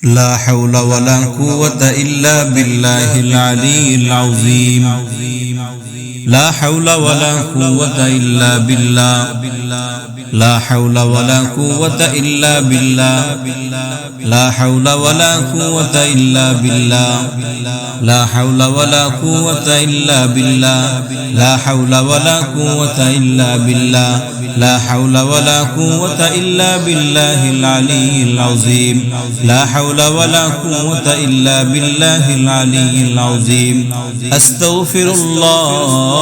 لا حول ولا قوة إلا بالله العلي العظيم. لا حول ولا قوة إلا بالله. لا حول ولا قوة إلا بالله. لا حول ولا قوة إلا بالله. لا حول ولا قوة إلا بالله. لا حول ولا قوة إلا بالله. لا حول ولا قوة إلا بالله العلي العظيم. لا حول ولا قوة إلا بالله العلي العظيم. أستغفر الله.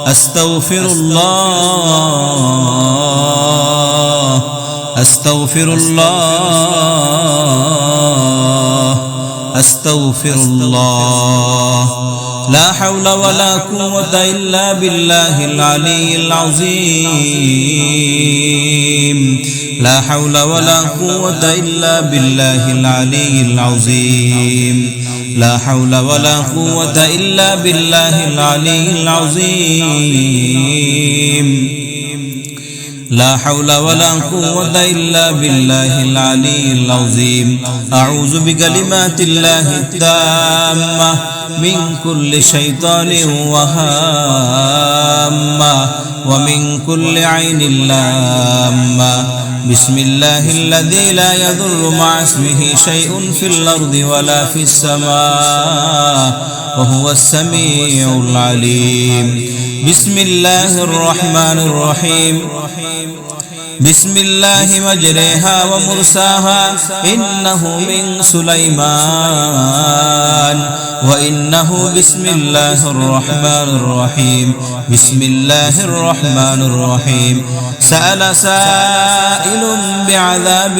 أستغفر الله. أستغفر الله. أستغفر الله. لا حول ولا قوة إلا بالله العلي العظيم. لا حول ولا قوة إلا بالله العلي العظيم. لا حول ولا قوة إلا بالله العلي العظيم. لا حول ولا قوة إلا بالله العلي العظيم. أعوذ بكلمات الله التامة من كل شيطان وهامة ومن كل عين لامة. بسم الله الذي لا يضر مع اسمه شيء في الأرض ولا في السماء وهو السميع العليم. بسم الله الرحمن الرحيم. بسم الله مجريها ومرساها إنه من سليمان وإنه بسم الله الرحمن الرحيم. بسم الله الرحمن الرحيم. سأل سائل بعذاب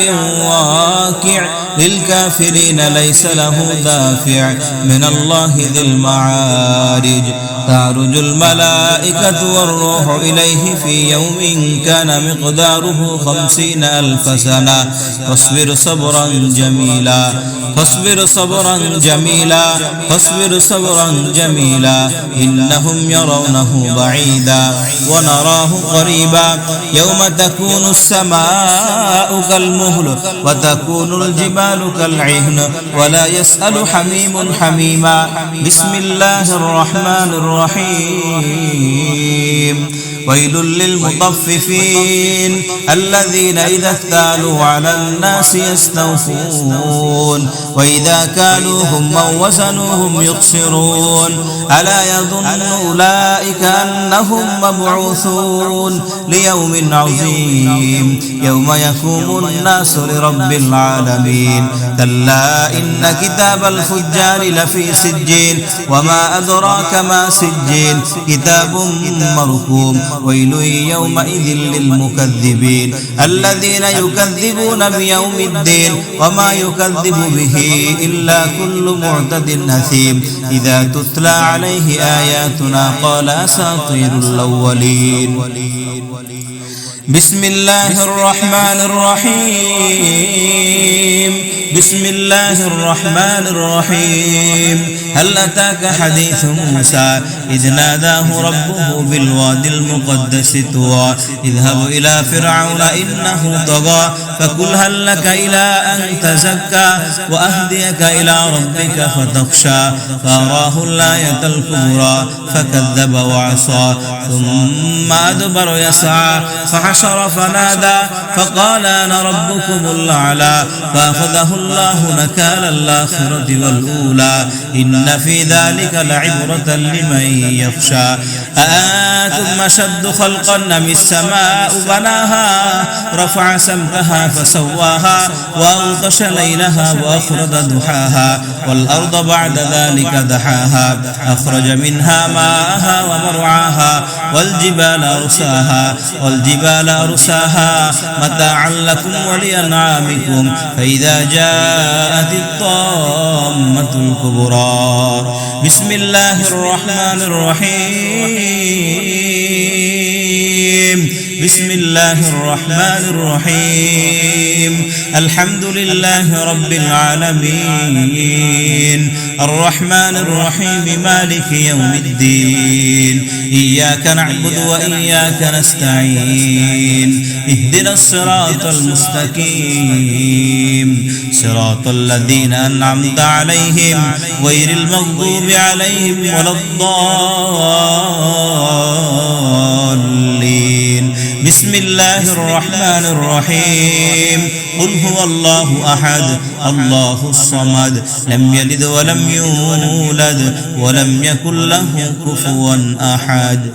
واقع للكافرين ليس له دافع من الله ذي المعارج. تعرج الملائكة والروح إليه في يوم كان مقداره 50,000 سنة. فاصبر صبرا جميلا. فاصبر صبرا جميلا. فاصبر صبرا جميلا. إنهم يرونه بعيدا ونراه قريبا. يوم تكون السماء كالمهل وتكون الجبال كالعهن ولا يسأل حميم حميما. بسم الله الرحمن الرحيم. ويل للمطففين الذين إذا اكتالوا على الناس يستوفون وإذا كالوهم أو وزنوهم يخسرون. ألا يظن أولئك أنهم مبعوثون ليوم عظيم يوم يقوم الناس لرب العالمين. كلا إن كتاب الفجار لفي سجين وما أدراك ما سجين كتاب مرقوم. ويل يومئذ للمكذبين الذين يكذبون بيوم الدين وما يكذب به إلا كل معتد أثيم. إذا تتلى عليه آياتنا قال أساطير الأولين. بسم الله الرحمن الرحيم. بسم الله الرحمن الرحيم. هل أتاك حديث موسى إذ ناداه ربه بالوادي المقدس طوى اذهب إلى فرعون إنه طغى فقل هل لك إلى أن تزكى وأهديك إلى ربك فتخشى. فأراه الآية الكبرى فكذب وعصى ثم أدبر يسعى فحشر فنادى فقال أنا ربكم الأعلى. فأخذه الله نكال الآخرة والأولى. إن في ذلك لعبرة لمن يخشى. أأنتم أشد خلقا أم السماء بناها رفع سمكها فسواها وأغطش ليلها وأخرج ضحاها والأرض بعد ذلك دحاها أخرج منها ماءها ومرعاها والجبال أرساها متاعا لكم ولأنعامكم. فإذا جاءت الطامة الكبرى. بسم الله الرحمن الرحيم. بسم الله الرحمن الرحيم الحمد لله رب العالمين الرحمن الرحيم مالك يوم الدين إياك نعبد وإياك نستعين اهدنا الصراط المستقيم صراط الذين أنعمت عليهم غير المغضوب عليهم ولا الضالين بسم الله الرحمن الرحيم قل هو الله أحد الله الصمد لم يلد ولم يولد ولم يكن له كفوا أحد